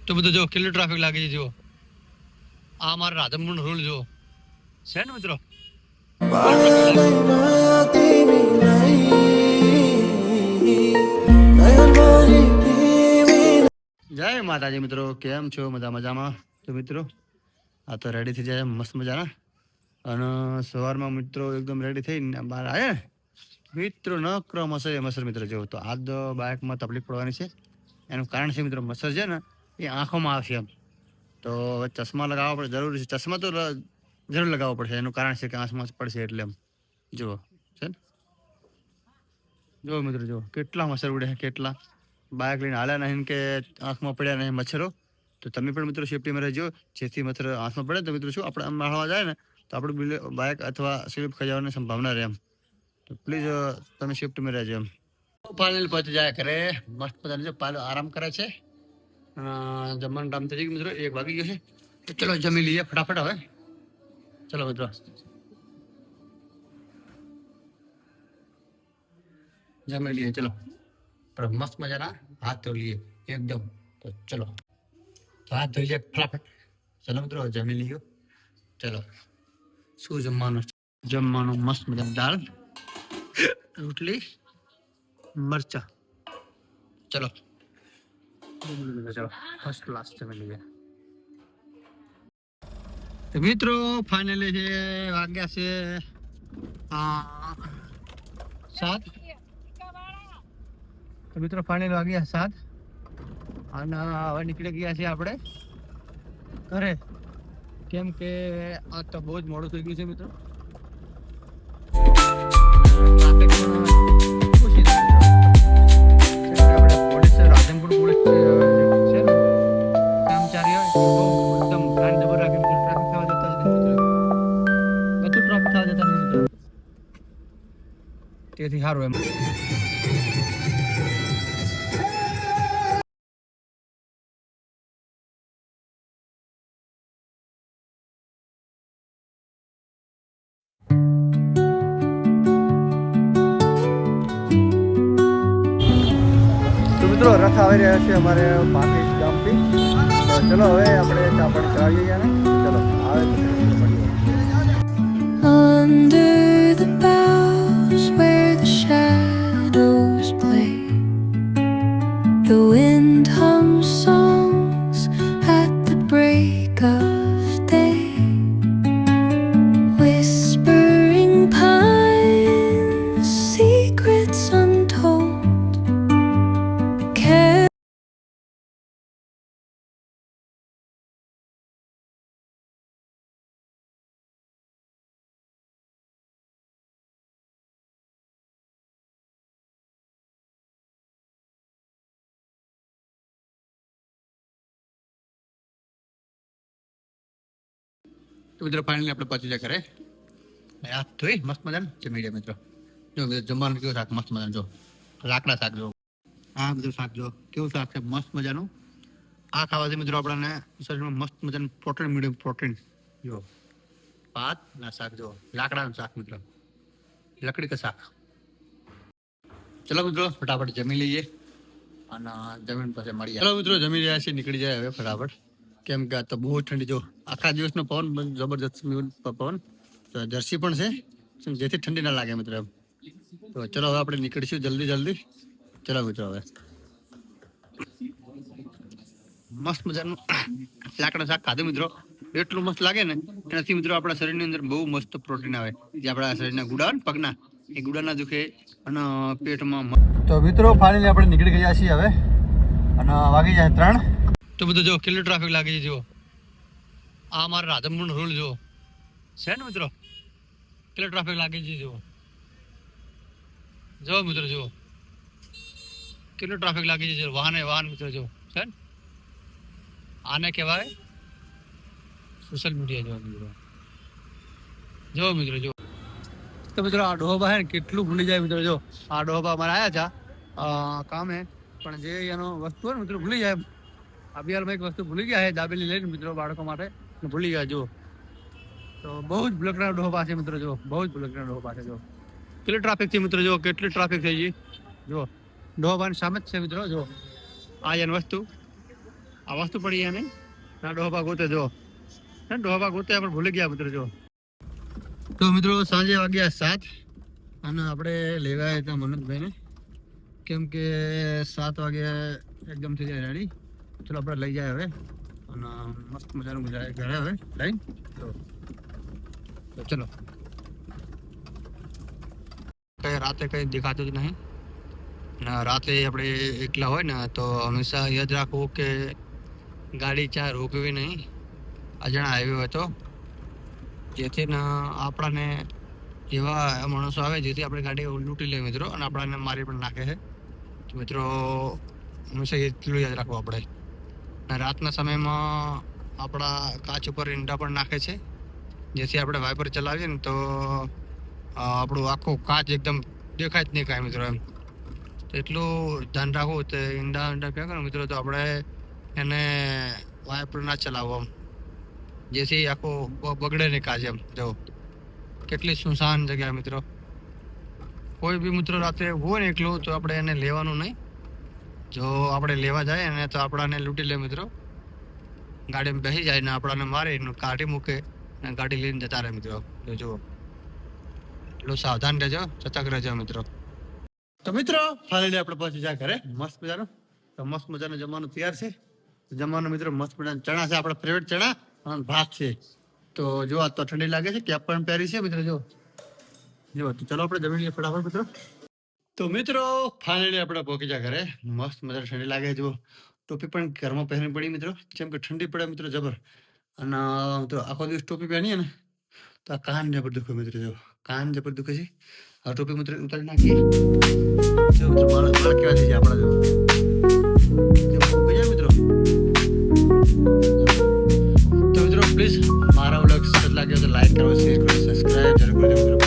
તો બધું જો કેટલું ટ્રાફિક લાગે છે. જો આ મારા રાધનપુર રોડ જો છે ને મિત્રો. જય માતાજી મિત્રો, કેમ છો? મજામાં. તો મિત્રો આ તો રેડી થઈ જાય મસ્ત મજાના. અને સવારમાં મિત્રો એકદમ રેડી થઈને બહાર આવ્યા મિત્રો. નકરો મસર મિત્રો જેવો. તો આજ બાઇકમાં તકલીફ પડવાની છે. એનું કારણ છે મિત્રો મસર છે ને એ આંખોમાં આવશે એમ. તો ચશ્મા લગાવવા પડે, જરૂરી છે. ચશ્મા તો જરૂર લગાવવો પડશે. એનું કારણ છે કે આંખમાં પડશે એટલે એમ. જુઓ છે ને, જુઓ મિત્રો, જુઓ કેટલા મચ્છર ઉડે છે, કેટલા. બાઇક લઈને હાલ્યા નહીં કે આંખમાં પડ્યા નહીં મચ્છરો. તો તમે પણ મિત્રો સેફટીમાં રહેજો, જેથી મચ્છર આંખમાં પડે તો મિત્રો શું આપણે આમ મારવા જાય ને તો આપણું બાઇક અથવા સ્લીપ ખાઈ જવાની સંભાવના રહે એમ. તો પ્લીઝ તમે સેફટીમાં રહેજો એમ. પાલ પહોંચી જાય કરે મસ્ત મજાનું છે. પાલ આરામ કરે છે. જમવાનું ટાઈમ થઈ ગયું મિત્રો, 1 વાગી ગયો છે. તો ચલો જમી લઈએ ફટાફટ હવે. ચલો મિત્રો જમી લઈએ. ચલો પણ મસ્ત મજાના હાથ ધોઈ લઈએ એકદમ. તો ચલો તો હાથ ધોઈ જાય ફટાફટ. ચલો મિત્રો જમી લઈએ. ચલો શું જમવાનું? જમવાનું મસ્ત મજાનું દાળ, રોટલી, મરચા. ચલો ચલો ફર્સ્ટ ક્લાસ જમી લઈએ. તો મિત્રો ફાઇનલી છે વાગ્યા છે 7. તો મિત્રો ફાઇનલ વાગ્યા 7 અને હવે નીકળી ગયા છીએ આપણે ઘરે. કેમ કે આ તો બહુ જ મોડું થઈ ગયું છે મિત્રો. રાધનપુર પોલીસ છે ને કર્મચારી હોય એકદમ ધ્યાન જબર રાખે મિત્રો. ટ્રાફિક થવા જતા બધું ટ્રાફિક થવા જતા મિત્રો. તેથી સારું એમ. મિત્રો રથ આવી રહ્યા છે અમારે પાકી ગામથી. તો ચલો હવે આપણે ચા પાણી કરાવીએ યાર. ચલો આવે Under the boughs where the shadows play, the wind hums songs at the break of day, whispering pines, secrets untold. તો મિત્રો ફાઇનલી આપણે પહોંચી જાય ઘરે. હાથ ધોઈ મસ્ત મજાનું જમી લે મિત્રો. જો જમવાનું કેવું શાક મસ્ત મજાનું. જો લાકડા શાક. જો આ બધું શાક જો કેવું શાક છે મસ્ત મજાનું. આ ખાવાથી મિત્રો આપણને શરીરમાં મસ્ત મજાનું પ્રોટીન મળ્યું. પ્રોટીન જો ભાત ના શાક. જો લાકડાનું શાક મિત્રો, લકડી કા શાક. ચલો મિત્રો ફટાફટ જમી લઈએ અને જમીન પાસે મળીએ. ચલો મિત્રો જમી રહ્યા છે, નીકળી જાય હવે ફટાફટ. કેમ કે આ તો બહુ ઠંડી. જો આખા દિવસનો પવન જબરજસ્ત પવન. તો જર્સી પણ છે જેથી ઠંડી ના લાગે મિત્રો એમ. તો ચલો હવે આપણે નીકળીશું જલ્દી. ચલો મિત્રો હવે મસ્ત મજાનું લાકડા શાક ખાધું મિત્રો. એટલું મસ્ત લાગે ને એનાથી મિત્રો આપણા શરીરની અંદર બહુ મસ્ત પ્રોટીન આવે. જે આપણા શરીરના ગુડા ને પગના એ ગુડા ના દુખે અને પેટમાં. તો મિત્રો ફાઇનલી આપણે નીકળી ગયા છીએ હવે અને વાગી જાય 3. તો બધું જો કેટલું ટ્રાફિક લાગે છે. જો આ મારા રાધનપુર રોડ જો છે ને મિત્રો, કેટલું ટ્રાફિક લાગે છે. જો મિત્રો જો કેટલું ટ્રાફિક લાગે છે. વાહન મિત્રો જો છે ને, આને કહેવાય સોશિયલ મીડિયા. જો મિત્રો જો. તો મિત્રો આ ડોહબા હે ને કેટલું ભૂલી જાય મિત્રો. જો આ ડોહબા અમારે આવ્યા છે કામે, પણ જે એનો વસ્તુ હોય ને મિત્રો ભૂલી જાય. અભિયાલમાં એક વસ્તુ ભૂલી ગયા છે દાબેલી લઈને મિત્રો બાળકો માટે ભૂલી ગયા. જો તો બહુ જ ભૂલકના ડોહબા છે મિત્રો. જો બહુ જ ભૂલકના ડોહબા છે. જો કેટલી ટ્રાફિક છે મિત્રો. જો કેટલી ટ્રાફિક થઈ ગઈ. જો ડોહબાની સામે જ છે મિત્રો. જો આ એની વસ્તુ આ વસ્તુ પડી ગયા નહીં ના ડોહા ગોતે જો ડોહા ગોતે આપણે ભૂલી ગયા મિત્રો જો. તો મિત્રો સાંજે વાગ્યા 7 અને આપણે લેવા આવ્યા હતા મનોજભાઈને કેમ કે 7 વાગે એકદમ થઈ જાય રેડી. ચલો આપણે લઈ જાય હવે અને મસ્ત મજાનું ઘરે હવે લઈને તો ચલો. કઈ રાતે કઈ દેખાતું જ નહીં ને રાતે આપણે એકલા હોય ને તો હંમેશા યાદ રાખવું કે ગાડી ત્યાં રોકવી નહીં અજાણા હાઈવે હોય તો, જેથી આપણાને એવા માણસો આવે જેથી આપણે ગાડી લૂંટી લે મિત્રો અને આપણાને મારી પણ નાખે છે. તો મિત્રો હંમેશા એટલું યાદ રાખવું આપણે. અને રાતના સમયમાં આપણા કાચ ઉપર ઈંડા પણ નાખે છે જેથી આપણે વાઇપર ચલાવીએ ને તો આપણું આખું કાચ એકદમ દેખાય જ નહીં કાંઈ મિત્રો એમ. તો એટલું ધ્યાન રાખવું તો ઈંડા ફેંકો ને મિત્રો તો આપણે એને વાઇપર ના ચલાવવો આમ જેથી આખું બગડે નહીં કાચ એમ. જો કેટલી સુનસાન જગ્યા મિત્રો. કોઈ બી મિત્રો રાતે હોય ને એકલું તો આપણે એને લેવાનું નહીં. જો આપણે લેવા જાય ને તો આપણાને લૂંટી લે મિત્રો. ગાડીમાં બેસી જાય ને આપણાને મારી કાઢી મૂકે ને ગાડી લઈને જતા રહે મિત્રો. તો જુઓ એટલું સાવધાન રહેજો, સતર્ક રહેજો મિત્રો. તો મિત્રો ફાઇનલી આપણે પહોંચી જાય ઘરે મસ્ત મજાનું. તો મસ્ત મજાનું જમવાનું તૈયાર છે. જમવાનું મિત્રો મસ્ત મજાના ચણા છે, આપણા ફેવરેટ ચણા અને ભાત છે. તો જો આ તો ઠંડી લાગે છે, કેપ પણ પહેરી છે મિત્રો. જો તો ચલો આપણે જમી લઈએ ફટાફટ મિત્રો. તો મિત્રો ફાઇનલી આપણે પહોંચી જાય ઘરે. મસ્ત મજા ઠંડી લાગે. જો ટોપી પણ ઘરમાં પહેરવી પડી મિત્રો, જેમ કે ઠંડી પડે મિત્રો જબર. અને મિત્રો આખો દિવસ ટોપી પહેરીએ ને તો આ કાન જબર દુખે મિત્રો. જો કાન જબર દુખે છે. આ ટોપી મિત્રો ઉતારી નાખીએ. જો મિત્રો મારા કેવા થઈ જાય આપણા. જો મિત્રો તો મિત્રો પ્લીઝ મારા વ્લોગ સારો લાગ્યો તો લાઈક કરો, શેર કરો, સબસ્ક્રાઇબ જરૂર કરજો મિત્રો.